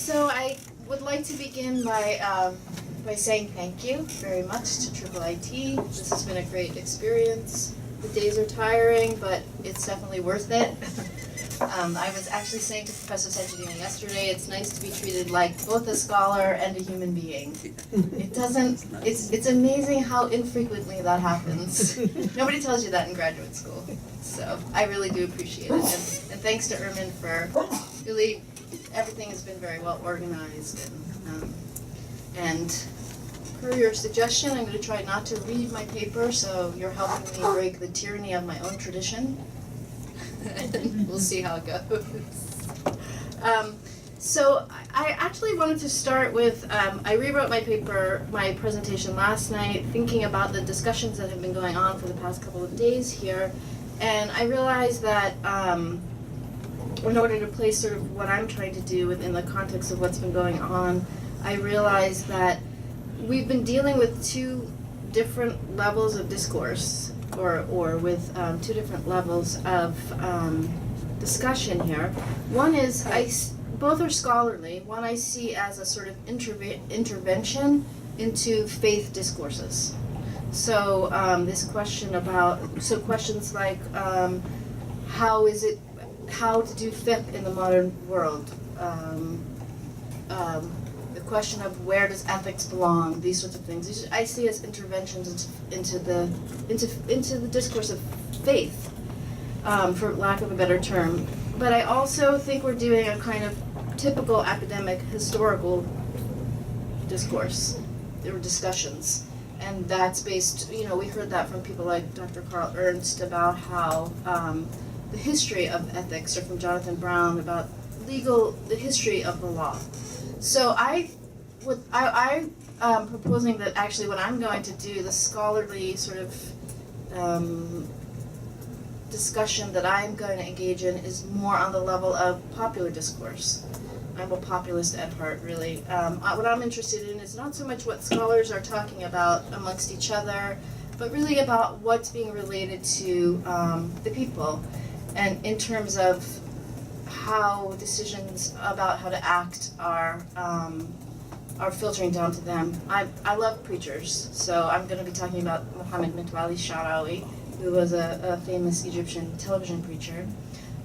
So I would like to begin by saying thank you very much to Triple IT. This has been a great experience. The days are tiring, but it's definitely worth it. I was actually saying to Professor Sanchedina yesterday, it's nice to be treated like both a scholar and a human being. It doesn't, it's amazing how infrequently that happens. Nobody tells you that in graduate school. So I really do appreciate it. And thanks to Ermin for really, everything has been very well organized. And per your suggestion, I'm going to try not to read my paper, so you're helping me break the tyranny of my own tradition. And we'll see how it goes. So I actually wanted to start with, I rewrote my paper, my presentation last night, thinking about the discussions that have been going on for the past couple of days here, and I realized that in order to place sort of what I'm trying to do within the context of what's been going on, I realized that we've been dealing with two different levels of discourse, or with two different levels of discussion here. One is, both are scholarly. One I see as a sort of intervention into faith discourses. So this question about, questions like how to do fiqh in the modern world, the question of where does ethics belong, these sorts of things. I see as interventions into the discourse of faith, for lack of a better term. But I also think we're doing a kind of typical academic historical discourse or discussions, and that's based. We heard that from people like Dr. Carl Ernst about how the history of ethics, or from Jonathan Brown about the history of the law. So I'm proposing that actually what I'm going to do, the scholarly sort of discussion that I'm going to engage in, is more on the level of popular discourse. I'm a populist at heart, really. What I'm interested in is not so much what scholars are talking about amongst each other, but really about what's being related to the people, and in terms of how decisions about how to act are filtering down to them. I love preachers, so I'm going to be talking about Muhammad Mitwali Sha'rawi, who was a famous Egyptian television preacher.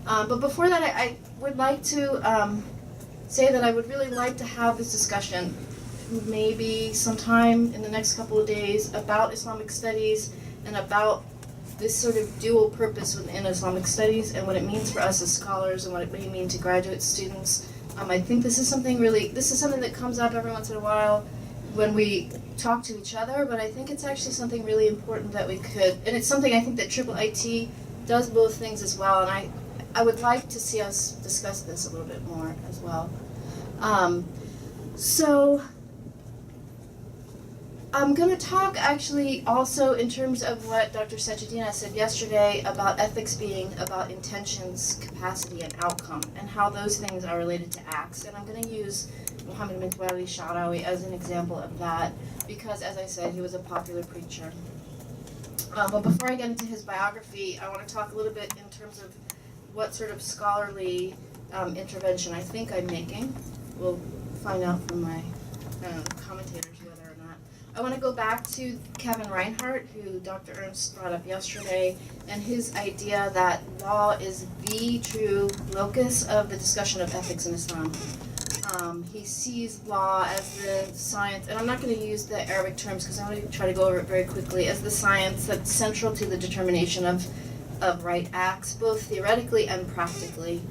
But before that, I would like to say that I would really like to have this discussion maybe sometime in the next couple of days about Islamic studies and about this sort of dual purpose within Islamic studies and what it means for us as scholars and what it may mean to graduate students. I think this is something that comes up every once in a while when we talk to each other, but I think it's actually something really important that we could, and it's something I think that Triple IT does both things as well, and I would like to see us discuss this a little bit more as well. So I'm going to talk actually also in terms of what Dr. Sanchedina said yesterday about ethics being about intentions, capacity, and outcome, and how those things are related to acts. And I'm going to use Muhammad Mitwali Sha'rawi as an example of that, because, as I said, he was a popular preacher. But before I get into his biography, I want to talk a little bit in terms of what sort of scholarly intervention I think I'm making. We'll find out from my commentators whether or not. I want to go back to Kevin Reinhardt, who Dr. Ernst brought up yesterday, and his idea that law is the true locus of the discussion of ethics in Islam. He sees law as the science, and I'm not going to use the Arabic terms because I'm going to try to go over it very quickly, as the science that's central to the determination of right acts, both theoretically and practically.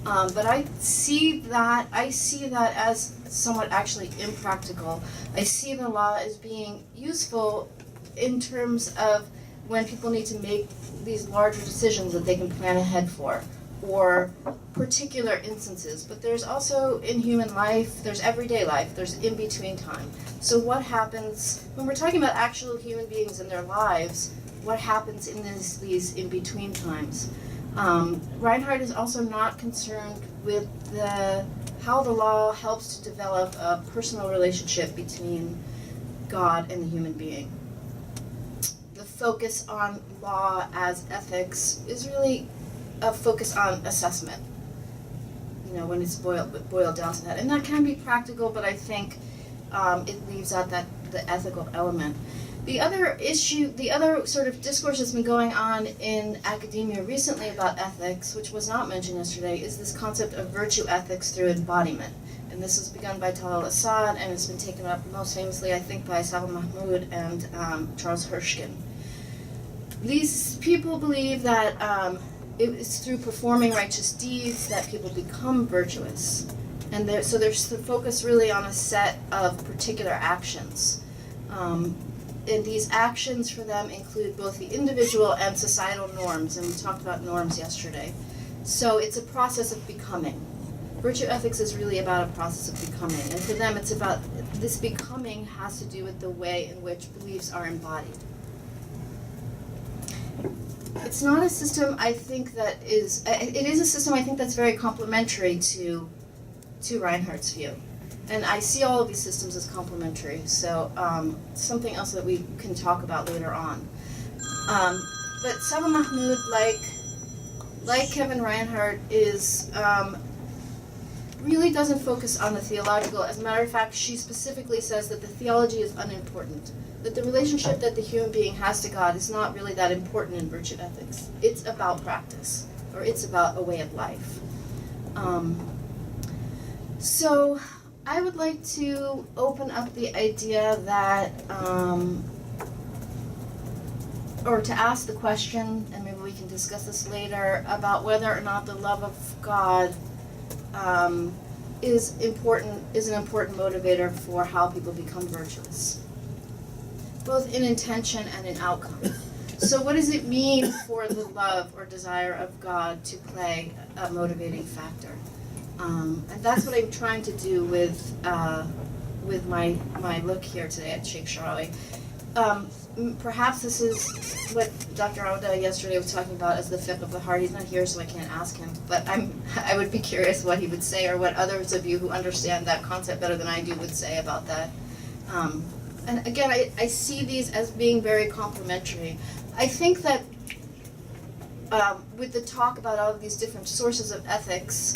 But I see that as somewhat actually impractical. I see the law as being useful in terms of when people need to make these larger decisions that they can plan ahead for, or particular instances. But there's also in human life, there's everyday life, there's in-between time. So what happens, when we're talking about actual human beings and their lives, what happens in these in-between times? Reinhardt is also not concerned with how the law helps to develop a personal relationship between God and the human being. The focus on law as ethics is really a focus on assessment, when it's boiled down to that. And that can be practical, but I think it leaves out the ethical element. The other sort of discourse that's been going on in academia recently about ethics, which was not mentioned yesterday, is this concept of virtue ethics through embodiment. And this was begun by Talal Assad, and it's been taken up most famously, I think, by Salman Mahmoud and Charles Hirschkin. These people believe that it's through performing righteous deeds that people become virtuous. And so there's the focus really on a set of particular actions. And these actions for them include both the individual and societal norms, and we talked about norms yesterday. So it's a process of becoming. Virtue ethics is really about a process of becoming, and for them it's about, this becoming has to do with the way in which beliefs are embodied. It's not a system I think that is, it is a system I think that's very complementary to Reinhardt's view. And I see all of these systems as complementary, so something else that we can talk about later on. But Salman Mahmoud, like Kevin Reinhardt, is really doesn't focus on the theological. As a matter of fact, she specifically says that the theology is unimportant, that the relationship that the human being has to God is not really that important in virtue ethics. It's about practice, or it's about a way of life. So I would like to open up the idea that, or to ask the question, and maybe we can discuss this later, about whether or not the love of God is an important motivator for how people become virtuous, both in intention and in outcome. So what does it mean for the love or desire of God to play a motivating factor? And that's what I'm trying to do with my look here today at Sheikh Sharawi. Perhaps this is what Dr. Auda yesterday was talking about as the fiqh of the heart. He's not here, so I can't ask him. But I would be curious what he would say, or what others of you who understand that concept better than I do would say about that. And again, I see these as being very complementary. I think that with the talk about all of these different sources of ethics,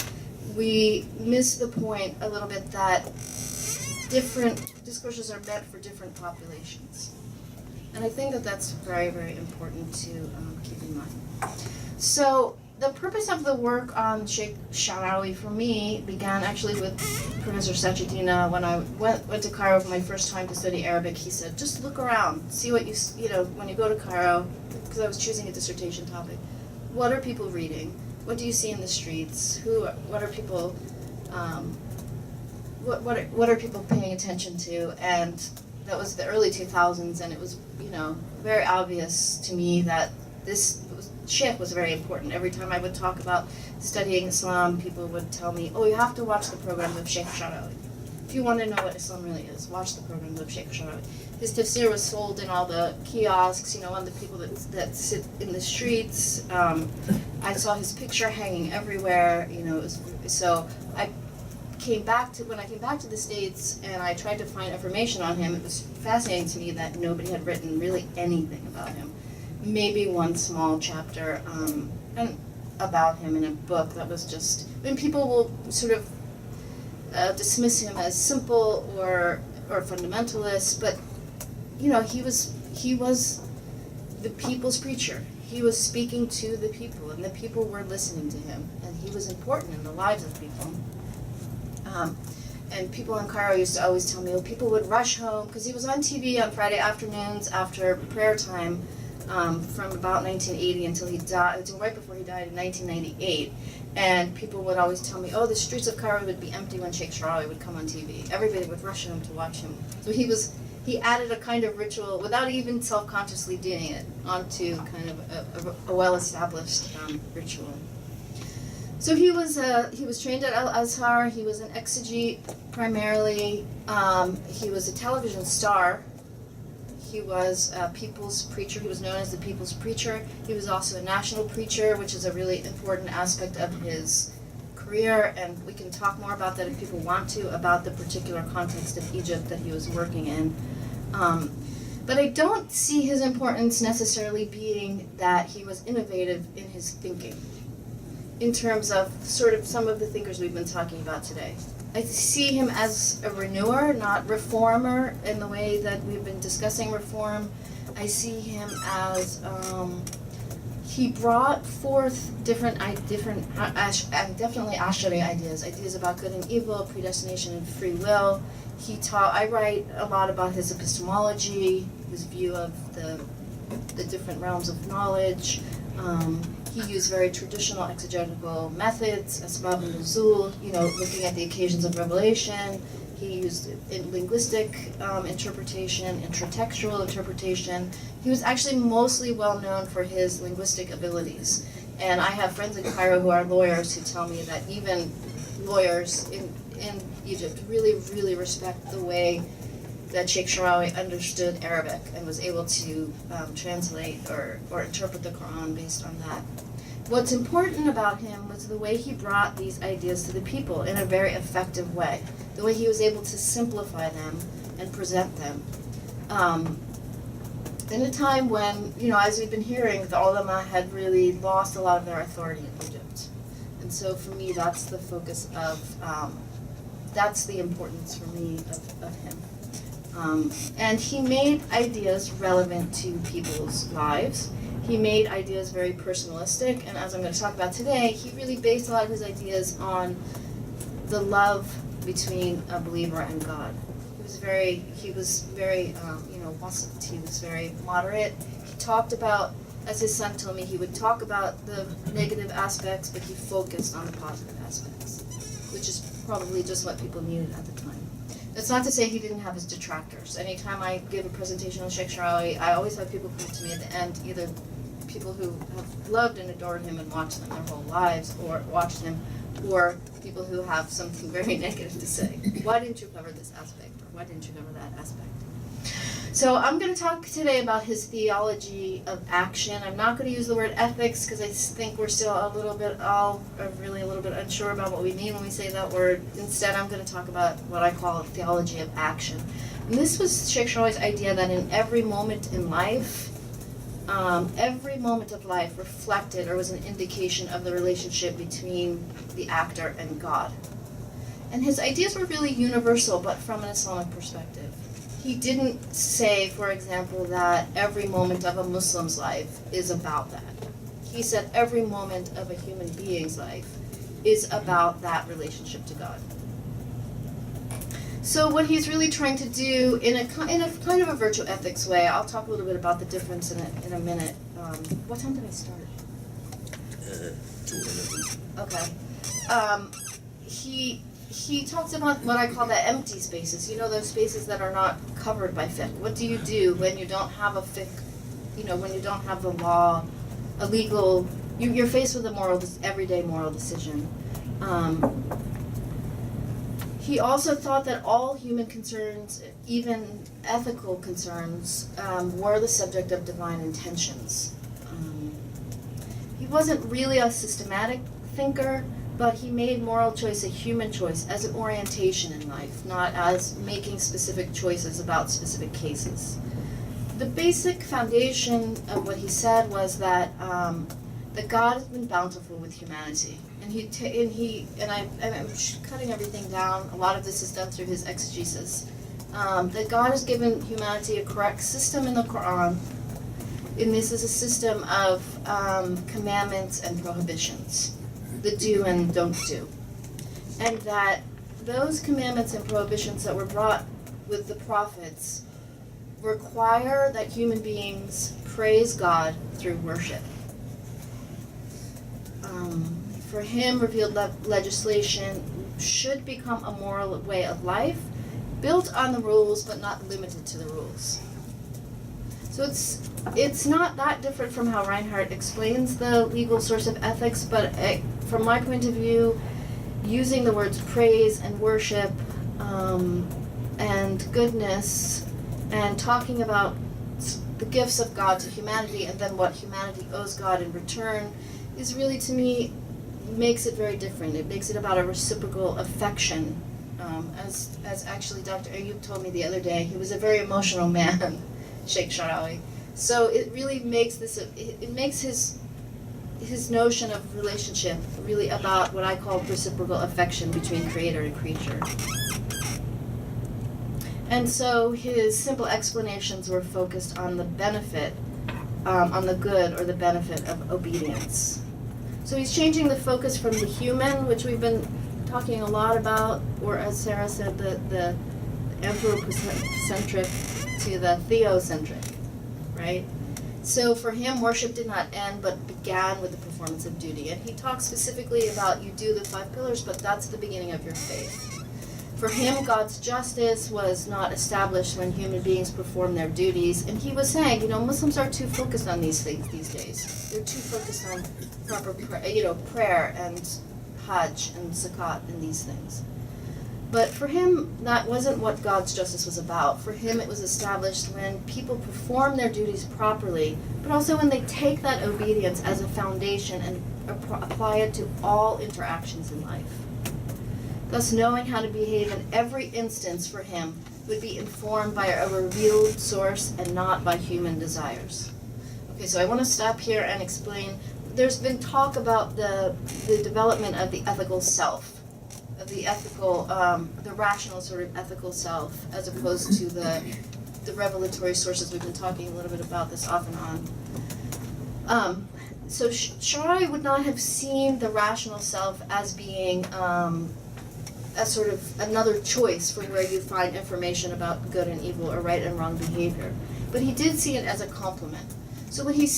we miss the point a little bit that different discourses are meant for different populations. And I think that that's very, very important to keep in mind. So the purpose of the work on Sheikh Sharawi for me began actually with Professor Sachedina. When I went to Cairo for my first time to study Arabic, he said, just look around, see what when you go to Cairo, because I was choosing a dissertation topic, what are people reading? What do you see in the streets? What are people, what are people paying attention to? And that was the early 2000s, and it was, very obvious to me that Sheikh was very important. Every time I would talk about studying Islam, people would tell me, oh, you have to watch the programs of Sheikh Sharawi. If you want to know what Islam really is, watch the programs of Sheikh Sharawi. His tafsir was sold in all the kiosks, on the people that sit in the streets. I saw his picture hanging everywhere, so when I came back to the States and I tried to find information on him, it was fascinating to me that nobody had written really anything about him. Maybe one small chapter about him in a book that was just, people will sort of dismiss him as simple or fundamentalist, but he was the people's preacher. He was speaking to the people, and the people were listening to him, and he was important in the lives of people. And people in Cairo used to always tell me, people would rush home, because he was on TV on Friday afternoons after prayer time from about 1980 until he died, until right before he died in 1998. And people would always tell me, the streets of Cairo would be empty when Sheikh Sharawi would come on TV. Everybody would rush home to watch him. So he added a kind of ritual, without even self-consciously doing it, onto kind of a well-established ritual. So he was trained at Al-Azhar. He was an exegete primarily. He was a television star. He was a people's preacher. He was known as the people's preacher. He was also a national preacher, which is a really important aspect of his career, and we can talk more about that if people want to, about the particular context of Egypt that he was working in. But I don't see his importance necessarily being that he was innovative in his thinking. in terms of sort of some of the thinkers we've been talking about today. I see him as a renewer, not reformer, in the way that we've been discussing reform. I see him as he brought forth different definitely Ashari ideas about good and evil, predestination and free will. I write a lot about his epistemology, his view of the different realms of knowledge. He used very traditional exegetical methods, asbab nuzul, looking at the occasions of revelation. He used linguistic interpretation, intertextual interpretation. He was actually mostly well known for his linguistic abilities. And I have friends in Cairo who are lawyers who tell me that even lawyers in Egypt really, really respect the way that Sheikh Sharawi understood Arabic and was able to translate or interpret the Quran based on that. What's important about him was the way he brought these ideas to the people in a very effective way, the way he was able to simplify them and present them. In a time when, as we've been hearing, the ulama had really lost a lot of their authority in Egypt. And so for me, that's the focus of, that's the importance for me of him. And he made ideas relevant to people's lives. He made ideas very personalistic, and as I'm going to talk about today, he really based a lot of his ideas on the love between a believer and God. He was very wasat. He was very moderate. He talked about, as his son told me, he would talk about the negative aspects, but he focused on the positive aspects, which is probably just what people needed at the time. That's not to say he didn't have his detractors. Anytime I give a presentation on Sheikh Sharawi, I always have people come to me at the end, either people who have loved and adored him and watched them their whole lives, or watched him, or people who have something very negative to say. Why didn't you cover this aspect, or why didn't you cover that aspect? So I'm going to talk today about his theology of action. I'm not going to use the word ethics because I think we're still really a little bit unsure about what we mean when we say that word. Instead, I'm going to talk about what I call a theology of action. And this was Sheikh Sharawi's idea that in every moment in life, every moment of life reflected or was an indication of the relationship between the actor and God. And his ideas were really universal, but from an Islamic perspective. He didn't say, for example, that every moment of a Muslim's life is about that. He said every moment of a human being's life is about that relationship to God. So what he's really trying to do in a kind of a virtue ethics way, I'll talk a little bit about the difference in a minute. What time did I start? 2:11. Okay. He talks about what I call the empty spaces. Those spaces that are not covered by fiqh. What do you do when you don't have a fiqh? When you don't have the law, a legal. You're faced with a everyday moral decision. He also thought that all human concerns, even ethical concerns, were the subject of divine intentions. He wasn't really a systematic thinker, but he made moral choice a human choice as an orientation in life, not as making specific choices about specific cases. The basic foundation of what he said was that God has been bountiful with humanity. And I'm cutting everything down. A lot of this is done through his exegesis. That God has given humanity a correct system in the Quran, and this is a system of commandments and prohibitions, the do and don't do. And that those commandments and prohibitions that were brought with the prophets require that human beings praise God through worship. For him, revealed legislation should become a moral way of life, built on the rules but not limited to the rules. So it's not that different from how Reinhardt explains the legal source of ethics, but from my point of view, using the words praise and worship and goodness and talking about the gifts of God to humanity and then what humanity owes God in return is really, to me, makes it very different. It makes it about a reciprocal affection. As actually Dr. Ayub told me the other day, he was a very emotional man, Sheikh Sharawi. So it really makes this, it makes his his notion of relationship really about what I call reciprocal affection between creator and creature. And so his simple explanations were focused on the benefit, on the good or the benefit of obedience. So he's changing the focus from the human, which we've been talking a lot about, or as Sarah said, the anthropocentric to the theocentric, right? So for him, worship did not end, but began with the performance of duty. And he talks specifically about you do the 5 pillars, but that's the beginning of your faith. For him, God's justice was not established when human beings perform their duties. And he was saying, you know, Muslims are too focused on these things these days. They're too focused on proper prayer and Hajj and Zakat and these things. But for him, that wasn't what God's justice was about. For him, it was established when people perform their duties properly, but also when they take that obedience as a foundation and apply it to all interactions in life. Thus, knowing how to behave in every instance for him would be informed by a revealed source and not by human desires. Okay, so I want to stop here and explain. There's been talk about the development of the ethical self, of the ethical, the rational sort of ethical self, as opposed to the revelatory sources. We've been talking a little bit about this off and on. So Shari would not have seen the rational self as being a sort of another choice for where you find information about good and evil or right and wrong behavior. But he did see it as a complement. So what he was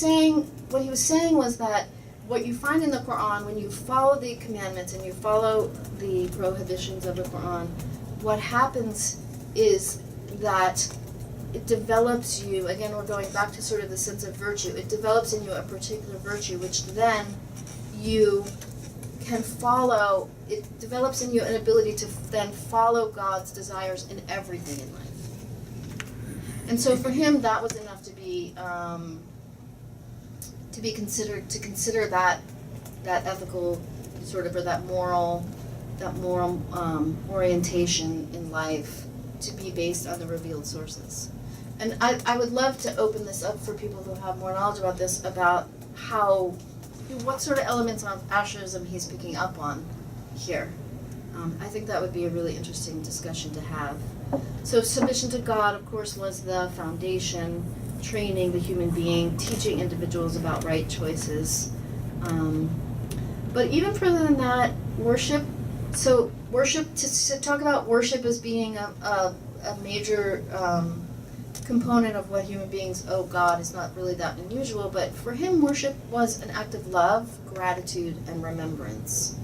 saying was that what you find in the Quran, when you follow the commandments and you follow the prohibitions of the Quran, what happens is that it develops you, again we're going back to sort of the sense of virtue, it develops in you a particular virtue which then you can follow, it develops in you an ability to then follow God's desires in everything in life. And so for him that was enough to consider that ethical sort of, or that moral orientation in life to be based on the revealed sources. And I would love to open this up for people who have more knowledge about this, about what sort of elements of altruism he's picking up on here. I think that would be a really interesting discussion to have. So submission to God, of course, was the foundation, training the human being, teaching individuals about right choices. But even further than that, worship, to talk about worship as being a major component of what human beings owe God is not really that unusual, but for him worship was an act of love, gratitude, and remembrance.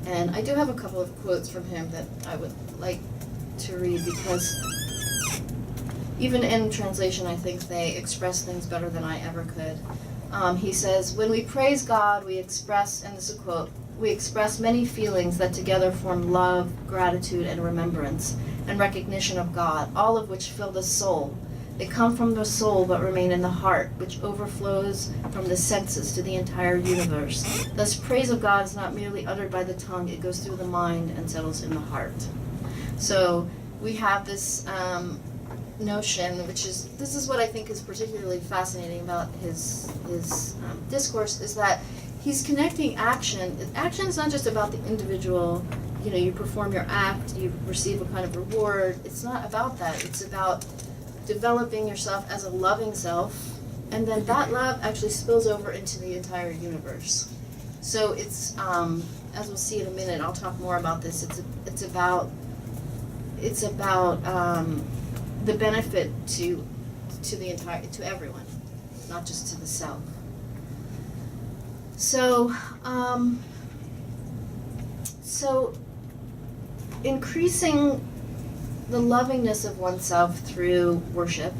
And I do have a couple of quotes from him that I would like to read, because even in translation I think they express things better than I ever could. He says, when we praise God, we express, and this is a quote, we express many feelings that together form love, gratitude, and remembrance, and recognition of God, all of which fill the soul. They come from the soul but remain in the heart, which overflows from the senses to the entire universe. Thus, praise of God is not merely uttered by the tongue, it goes through the mind and settles in the heart. So we have this notion, this is what I think is particularly fascinating about his discourse, is that he's connecting action. Action is not just about the individual, you perform your act, you receive a kind of reward. It's not about that. It's about developing yourself as a loving self, and then that love actually spills over into the entire universe. So it's, as we'll see in a minute, I'll talk more about this, it's about the benefit to everyone, not just to the self. So increasing the lovingness of oneself through worship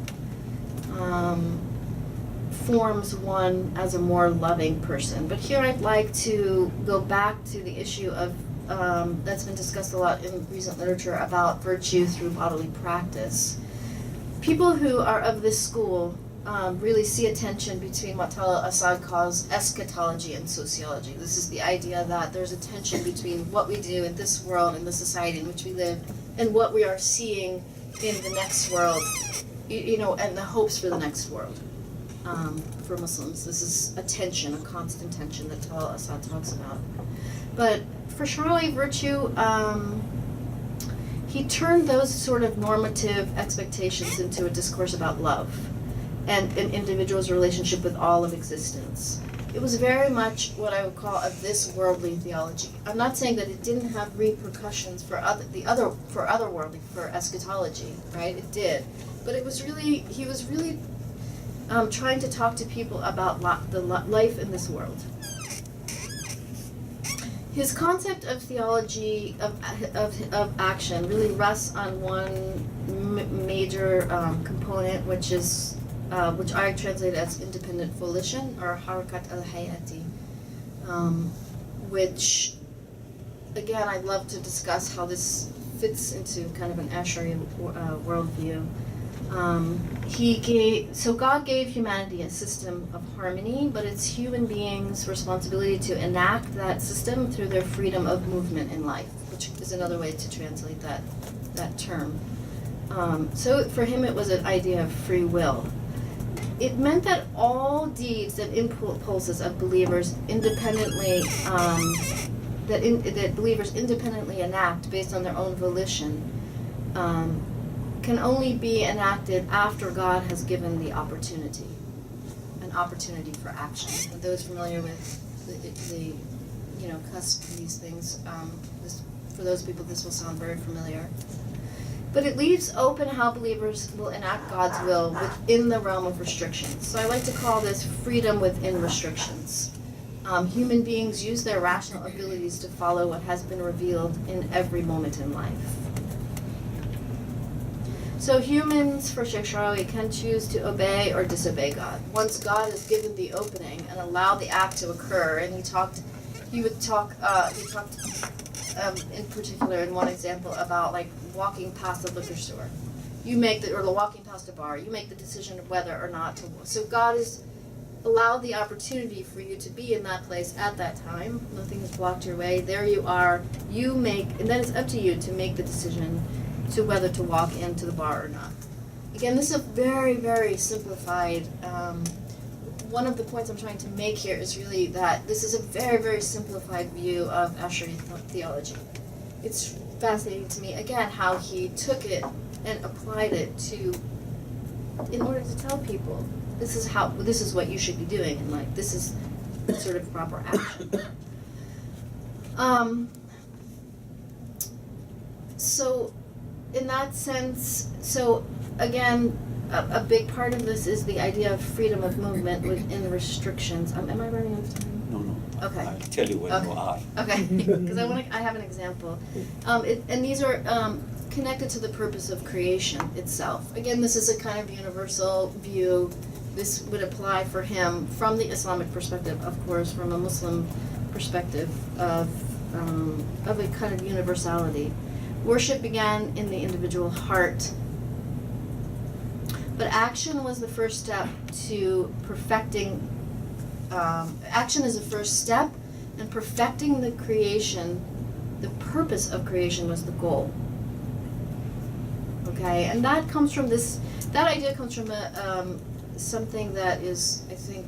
forms one as a more loving person. But here I'd like to go back to the issue of that's been discussed a lot in recent literature about virtue through bodily practice. People who are of this school really see a tension between what Talal Asad calls eschatology and sociology. This is the idea that there's a tension between what we do in this world and the society in which we live and what we are seeing in the next world, and the hopes for the next world. for Muslims. This is a tension, a constant tension that Assad talks about. But for Sharawi, virtue, he turned those sort of normative expectations into a discourse about love and an individual's relationship with all of existence. It was very much what I would call a this-worldly theology. I'm not saying that it didn't have repercussions for otherworldly, for eschatology, right? It did, but he was really trying to talk to people about life in this world. His concept of theology of action really rests on one major component, which I translate as independent volition, or harakat al-hayati, which, again, I'd love to discuss how this fits into kind of an Ash'ari worldview. God gave humanity a system of harmony, but it's human beings' responsibility to enact that system through their freedom of movement in life, which is another way to translate that term. So for him, it was an idea of free will. It meant that all deeds and impulses of believers independently, that believers independently enact based on their own volition, can only be enacted after God has given the opportunity, an opportunity for action. And those familiar with the cusp of these things, for those people, this will sound very familiar. But it leaves open how believers will enact God's will within the realm of restrictions. So I like to call this freedom within restrictions. Human beings use their rational abilities to follow what has been revealed in every moment in life. So humans, for Sheikh Sharawi, can choose to obey or disobey God. Once God has given the opening and allowed the act to occur, and he talked in particular in one example about like walking past a liquor store. Or walking past a bar, you make the decision of whether or not to. So God has allowed the opportunity for you to be in that place at that time. Nothing has blocked your way. There you are. And then it's up to you to make the decision to whether to walk into the bar or not. Again, this is a very, very simplified. One of the points I'm trying to make here is really that this is a very, very simplified view of Ash'ari theology. It's fascinating to me, again, how he took it and applied it in order to tell people, this is what you should be doing in life. This is sort of proper action. So, in that sense, again, a big part of this is the idea of freedom of movement within restrictions. Am I running out of time? No. Okay. I'll tell you when you are. Okay, because I have an example. And these are connected to the purpose of creation itself. Again, this is a kind of universal view. This would apply for him from the Islamic perspective, of course, from a Muslim perspective of a kind of universality. Worship began in the individual heart, but action was the first step to perfecting. Action is the first step, and perfecting the creation, the purpose of creation was the goal. Okay, and that comes from this. That idea comes from something that is, I think,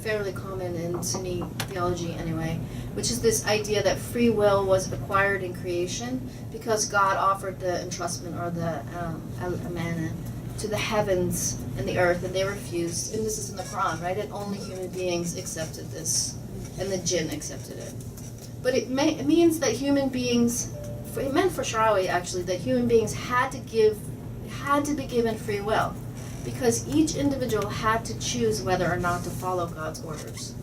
fairly common in Sunni theology anyway, which is this idea that free will was acquired in creation because God offered the entrustment or the al-amana to the heavens and the earth, and they refused. And this is in the Quran, right? And only human beings accepted this, and the jinn accepted it. But it means that human beings, it meant for Sharawi actually, that human beings had to be given free will, because each individual had to choose whether or not to follow God's orders.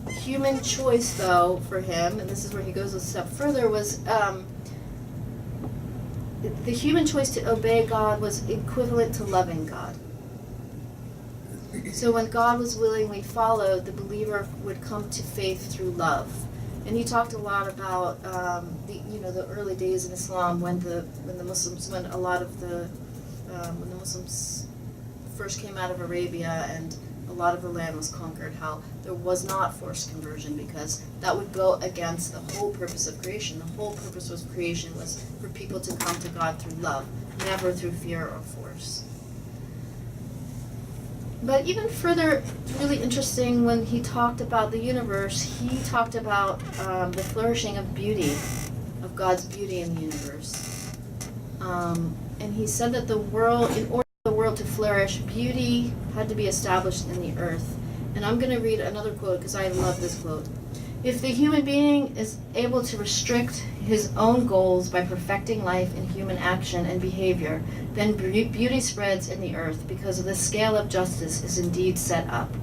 Human choice, though, for him, and this is where he goes a step further, was the human choice to obey God was equivalent to loving God. So when God was willingly followed, the believer would come to faith through love. And he talked a lot about the early days in Islam when the Muslims first came out of Arabia and a lot of the land was conquered, how there was not forced conversion because that would go against the whole purpose of creation. The whole purpose of creation was for people to come to God through love, never through fear or force. But even further, really interesting, when he talked about the universe, he talked about the flourishing of beauty, of God's beauty in the universe. And he said that the world, in order for the world to flourish, beauty had to be established in the earth. And I'm going to read another quote because I love this quote. If the human being is able to restrict his own goals by perfecting life in human action and behavior, then beauty spreads in the earth because the scale of justice is indeed set up.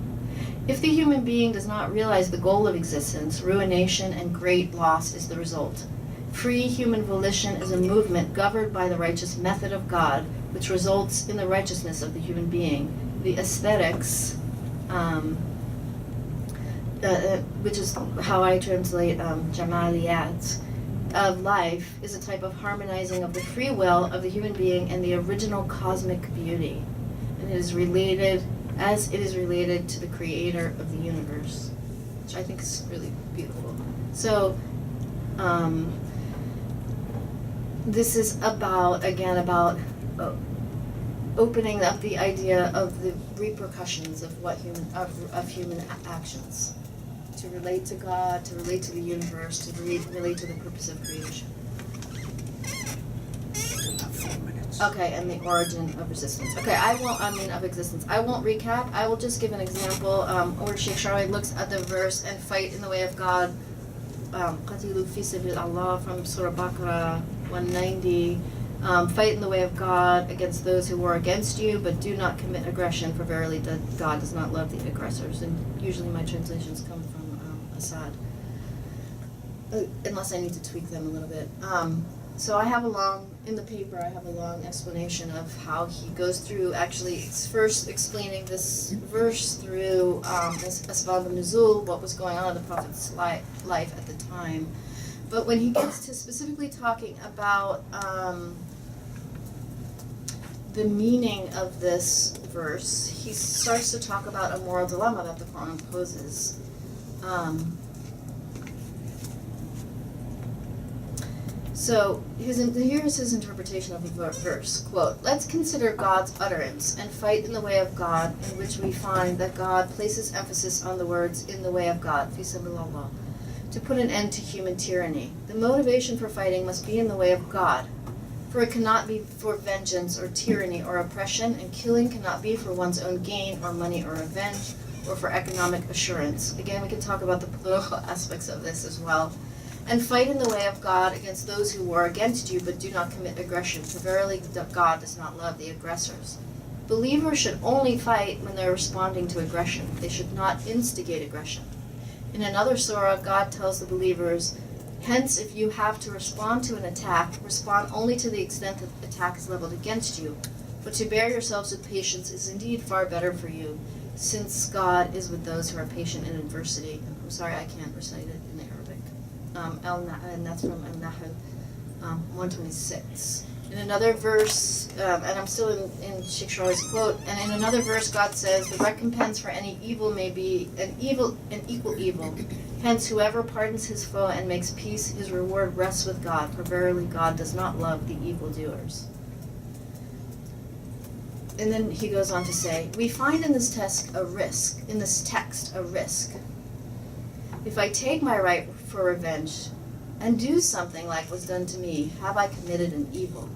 If the human being does not realize the goal of existence, ruination and great loss is the result. Free human volition is a movement governed by the righteous method of God, which results in the righteousness of the human being. The aesthetics, which is how I translate jamaliyat, of life, is a type of harmonizing of the free will of the human being and the original cosmic beauty. And it is related, as it is related to the creator of the universe, which I think is really beautiful. So, this is about, again, about opening up the idea of the repercussions of what human actions, to relate to God, to relate to the universe, to relate to the purpose of creation. About 4 minutes. Okay, and the origin of resistance. Okay, of existence. I won't recap. I will just give an example where Sheikh Sharwai looks at the verse and fight in the way of God. Qatilu fi sabil Allah from Surah Baqarah 190. Fight in the way of God against those who war against you, but do not commit aggression, for verily God does not love the aggressors. And usually my translations come from Assad, unless I need to tweak them a little bit. So I have in the paper, I have a long explanation of how he goes through, actually, first explaining this verse through this Asbab al-Nuzul, what was going on in the Prophet's life at the time. But when he gets to specifically talking about the meaning of this verse, he starts to talk about a moral dilemma that the Quran poses. So here's his interpretation of the verse. Quote, "Let's consider God's utterance and fight in the way of God, in which we find that God places emphasis on the words 'in the way of God,' fi sabilillah, to put an end to human tyranny. The motivation for fighting must be in the way of God, for it cannot be for vengeance or tyranny or oppression, and killing cannot be for one's own gain or money or revenge, or for economic assurance." Again, we can talk about the political aspects of this as well. "And fight in the way of God against those who war against you, but do not commit aggression, for verily God does not love the aggressors." Believers should only fight when they're responding to aggression. They should not instigate aggression. In another surah, God tells the believers, "Hence, if you have to respond to an attack, respond only to the extent that the attack is leveled against you. But to bear yourselves with patience is indeed far better for you, since God is with those who are patient in adversity." I'm sorry, I can't recite it in Arabic. And that's from Al-Nahl 126. In another verse, and I'm still in Sheikh Sharwai's quote, and in another verse God says, "The recompense for any evil may be an equal evil. Hence, whoever pardons his foe and makes peace, his reward rests with God, for verily God does not love the evildoers." And then he goes on to say, "We find in this text a risk. If I take my right for revenge and do something like was done to me, have I committed an evil?"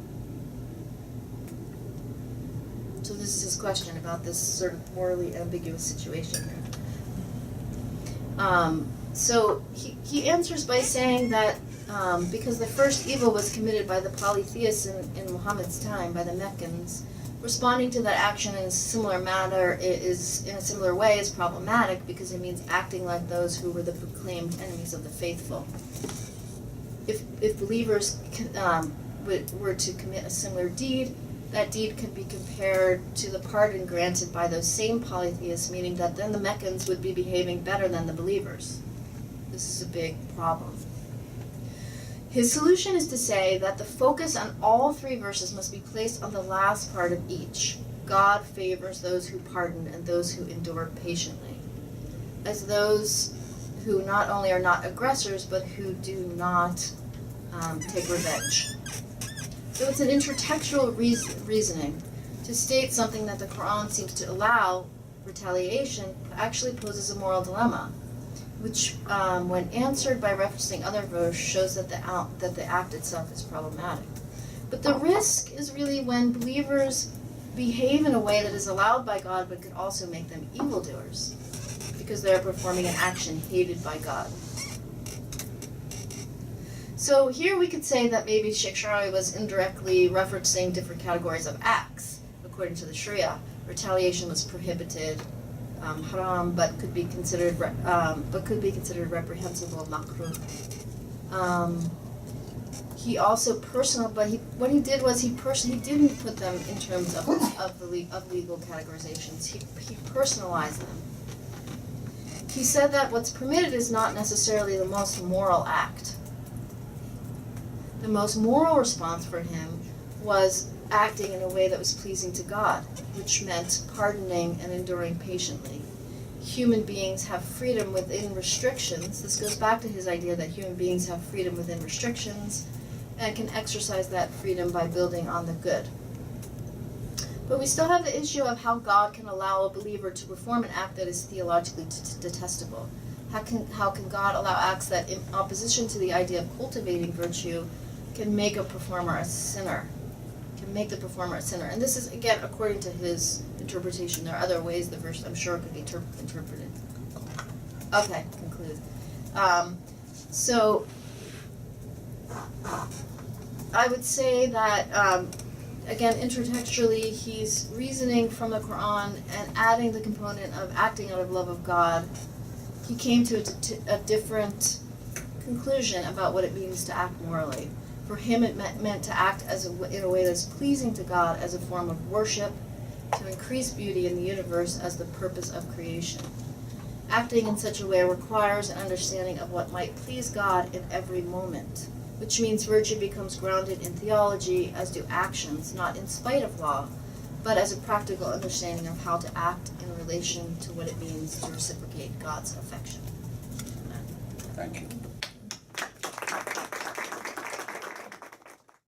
So this is his question about this sort of morally ambiguous situation here. So he answers by saying that because the first evil was committed by the polytheists in Muhammad's time, by the Meccans, responding to that action in a similar manner in a similar way is problematic because it means acting like those who were the proclaimed enemies of the faithful. If believers were to commit a similar deed, that deed could be compared to the pardon granted by those same polytheists, meaning that then the Meccans would be behaving better than the believers. This is a big problem. His solution is to say that the focus on all three verses must be placed on the last part of each. God favors those who pardon and those who endure patiently, as those who not only are not aggressors, but who do not take revenge. So it's an intertextual reasoning to state something that the Quran seems to allow retaliation actually poses a moral dilemma, which, when answered by referencing other verse, shows that the act itself is problematic. But the risk is really when believers behave in a way that is allowed by God but could also make them evildoers, because they are performing an action hated by God. So here we could say that maybe Sheikh Sharawi was indirectly referencing different categories of acts. According to the Sharia, retaliation was prohibited, haram, but could be considered reprehensible, makruh. He also what he did was he didn't put them in terms of legal categorizations. He personalized them. He said that what's permitted is not necessarily the most moral act. The most moral response for him was acting in a way that was pleasing to God, which meant pardoning and enduring patiently. Human beings have freedom within restrictions. This goes back to his idea that human beings have freedom within restrictions and can exercise that freedom by building on the good. But we still have the issue of how God can allow a believer to perform an act that is theologically detestable. How can God allow acts that, in opposition to the idea of cultivating virtue, can make a performer a sinner? Can make the performer a sinner. And this is, again, according to his interpretation. There are other ways the verse, I'm sure, could be interpreted. Okay, conclude. So, I would say that, again, intertextually, he's reasoning from the Quran and adding the component of acting out of love of God. He came to a different conclusion about what it means to act morally. For him, it meant to act in a way that's pleasing to God as a form of worship, to increase beauty in the universe as the purpose of creation. Acting in such a way requires an understanding of what might please God in every moment, which means virtue becomes grounded in theology, as do actions, not in spite of law, but as a practical understanding of how to act in relation to what it means to reciprocate God's affection. Amen. Thank you.